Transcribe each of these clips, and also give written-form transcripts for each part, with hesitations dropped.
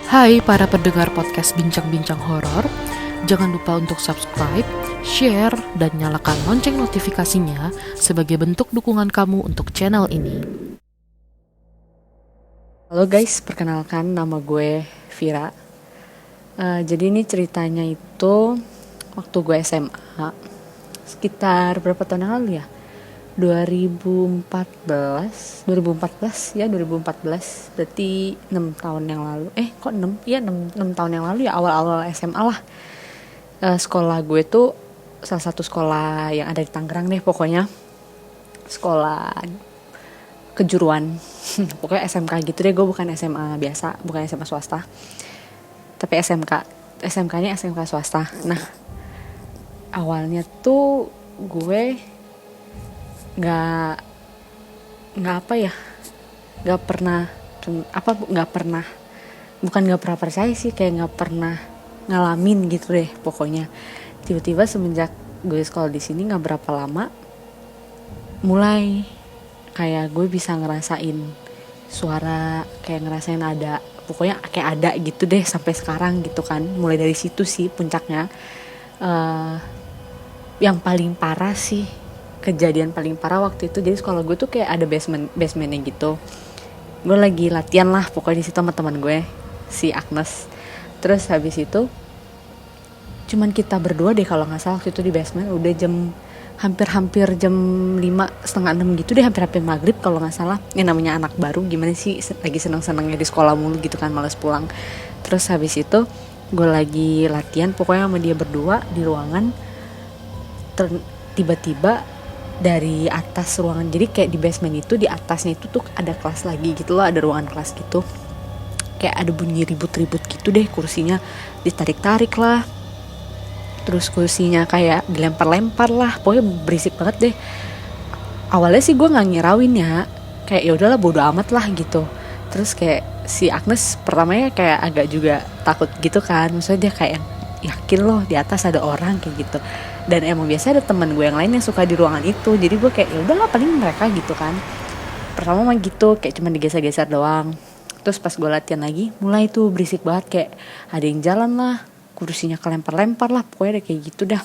Hai para pendengar podcast Bincang-Bincang Horor, jangan lupa untuk subscribe, share, dan nyalakan lonceng notifikasinya sebagai bentuk dukungan kamu untuk channel ini. Halo guys, perkenalkan nama gue Vira. Jadi ini ceritanya itu waktu gue SMA, sekitar berapa tahun yang lalu ya? 2014, berarti 6 tahun yang lalu. Kok 6? Iya 6 tahun yang lalu ya, awal-awal SMA lah. Sekolah gue tuh salah satu sekolah yang ada di Tangerang deh pokoknya. Sekolah kejuruan. Pokoknya SMK gitu deh, gue bukan SMA biasa, bukan SMA swasta. Tapi SMK-nya SMK swasta. Nah, awalnya tuh gue nggak percaya sih, kayak nggak pernah ngalamin gitu deh pokoknya. Tiba-tiba semenjak gue sekolah di sini nggak berapa lama, mulai kayak gue bisa ngerasain suara, kayak ngerasain ada, pokoknya kayak ada gitu deh sampai sekarang gitu kan. Mulai dari situ sih puncaknya. Yang paling parah sih, kejadian paling parah waktu itu, jadi sekolah gue tuh kayak ada basementnya gitu. Gue lagi latihan lah pokoknya di situ sama teman gue si Agnes. Terus habis itu cuman kita berdua deh kalau nggak salah waktu itu di basement. Udah hampir jam 5:30 gitu deh, hampir maghrib kalau nggak salah. Yang namanya anak baru gimana sih, lagi seneng-senengnya di sekolah mulu gitu kan, males pulang. Terus habis itu gue lagi latihan pokoknya sama dia berdua di ruangan. Tiba-tiba dari atas ruangan, jadi kayak di basement itu, di atasnya itu tuh ada kelas lagi gitu loh, ada ruangan kelas gitu. Kayak ada bunyi ribut-ribut gitu deh, kursinya ditarik-tarik lah, terus kursinya kayak dilempar-lempar lah, pokoknya berisik banget deh. Awalnya sih gue nggak ngirauin ya, kayak ya udahlah bodo amat lah gitu. Terus kayak si Agnes pertamanya kayak agak juga takut gitu kan, maksudnya dia kayak yakin loh di atas ada orang kayak gitu. Dan emang biasa ada teman gue yang lain yang suka di ruangan itu, jadi gue kayak ya udahlah paling mereka gitu kan. Pertama mah gitu, kayak cuma digeser-geser doang. Terus pas gue latihan lagi, mulai tuh berisik banget, kayak ada yang jalan lah, kursinya kelempar-lempar lah, pokoknya kayak gitu dah.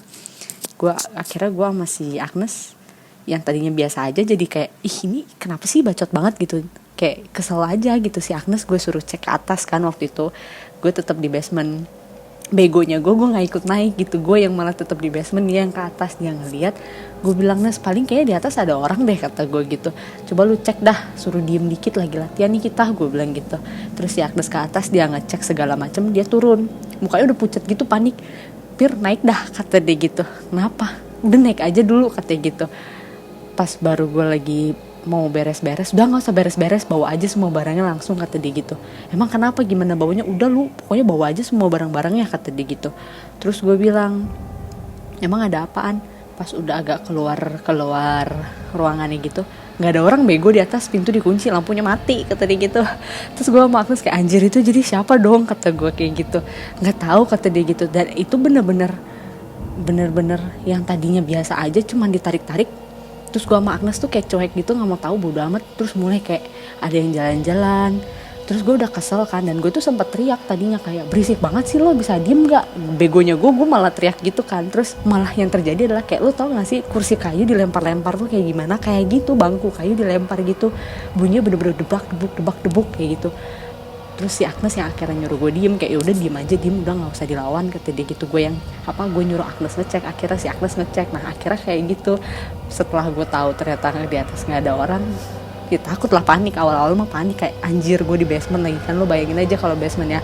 Akhirnya gue sama si Agnes yang tadinya biasa aja jadi kayak, ih ini kenapa sih bacot banget gitu, kayak kesel aja gitu. Si Agnes gue suruh cek ke atas kan, waktu itu gue tetap di basement. Begonya gue nggak ikut naik gitu, gue yang malah tetap di basement, dia yang ke atas. Dia ngeliat, gue bilang, Nes paling kayaknya di atas ada orang deh, kata gue gitu. Coba lu cek dah, suruh diem dikit, lagi latihan nih kita, gue bilang gitu. Terus si Agnes ke atas, dia ngecek segala macem, dia turun, mukanya udah pucat gitu, panik. Pir naik dah, kata dia gitu. Kenapa? Udah naik aja dulu, katanya gitu. Pas baru gue lagi mau beres-beres, udah gak usah beres-beres, bawa aja semua barangnya langsung, kata dia gitu. Emang kenapa, gimana bawanya? Udah lu pokoknya bawa aja semua barang-barangnya, kata dia gitu. Terus gue bilang, emang ada apaan? Pas udah agak keluar ruangannya gitu, nggak ada orang bego, di atas pintu dikunci, lampunya mati, kata dia gitu. Terus gue sama Agnes kayak, anjir itu jadi siapa dong, kata gue kayak gitu. Nggak tahu, kata dia gitu. Dan itu bener-bener yang tadinya biasa aja cuman ditarik-tarik. Terus gue sama Agnes tuh kayak cuek gitu, gak mau tahu, bodo amat. Terus mulai kayak ada yang jalan-jalan. Terus gue udah kesel kan, dan gue tuh sempat teriak tadinya kayak, berisik banget sih lo, bisa diem gak? Begonya gue malah teriak gitu kan. Terus malah yang terjadi adalah kayak, lo tau gak sih kursi kayu dilempar-lempar tuh kayak gimana? Kayak gitu, bangku kayu dilempar gitu, bunyinya bener-bener debak-debuk kayak gitu. Terus si Agnes yang akhirnya nyuruh gue diem, kayak yaudah diem aja, diem, udah gak usah dilawan, kata dia gitu. Gue nyuruh Agnes ngecek, akhirnya si Agnes ngecek. Nah akhirnya kayak gitu, setelah gue tahu ternyata di atas nggak ada orang, ya takut lah, panik. Awal-awal mah panik, kayak anjir gue di basement lagi kan. Lo bayangin aja kalau basementnya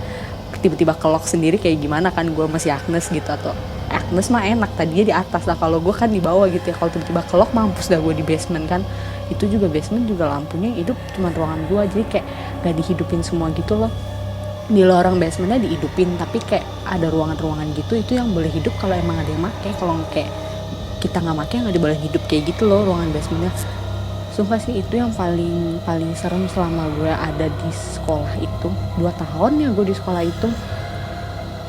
tiba-tiba kelok sendiri kayak gimana kan, gue masih Agnes gitu. Atau Agnes mah enak, tadinya di atas lah, kalau gue kan di bawah gitu ya. Kalau tiba-tiba kelok, mampus dah gue di basement kan. Itu juga basement juga lampunya hidup cuma ruangan gue, jadi kayak gak dihidupin semua gitu loh. Di lorong basementnya dihidupin, tapi kayak ada ruangan-ruangan gitu, itu yang boleh hidup kalau emang ada yang make. Kalau kayak kita nggak make, nggak boleh hidup kayak gitu loh ruangan basementnya. Sumpah sih itu yang paling serem selama gue ada di sekolah itu. 2 tahun ya gue di sekolah itu.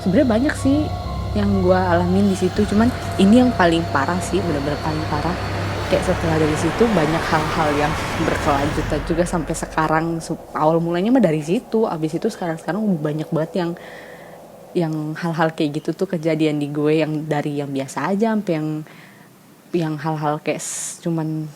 Sebenarnya banyak sih yang gue alamin di situ, cuman ini yang paling parah sih, benar-benar paling parah. kayak setelah dari situ banyak hal-hal yang berkelanjutan juga sampai sekarang. Awal mulanya mah dari situ, abis itu sekarang banyak banget yang hal-hal kayak gitu tuh kejadian di gue, yang dari yang biasa aja sampai yang hal-hal kayak cuman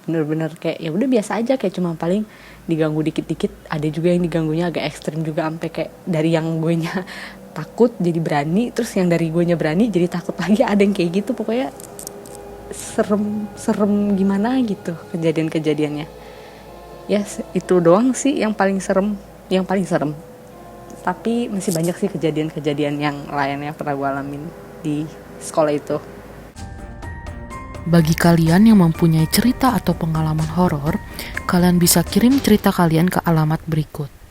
bener-bener kayak ya udah biasa aja, kayak cuma paling diganggu dikit-dikit. Ada juga yang diganggunya agak ekstrim juga, sampai kayak dari yang gue nya takut jadi berani, terus yang dari gue nya berani jadi takut lagi. Ada yang kayak gitu, pokoknya serem gimana gitu kejadian-kejadiannya. Ya itu doang sih yang paling serem. Tapi masih banyak sih kejadian-kejadian yang lainnya pernah gue alamin di sekolah itu. Bagi kalian yang mempunyai cerita atau pengalaman horor, kalian bisa kirim cerita kalian ke alamat berikut.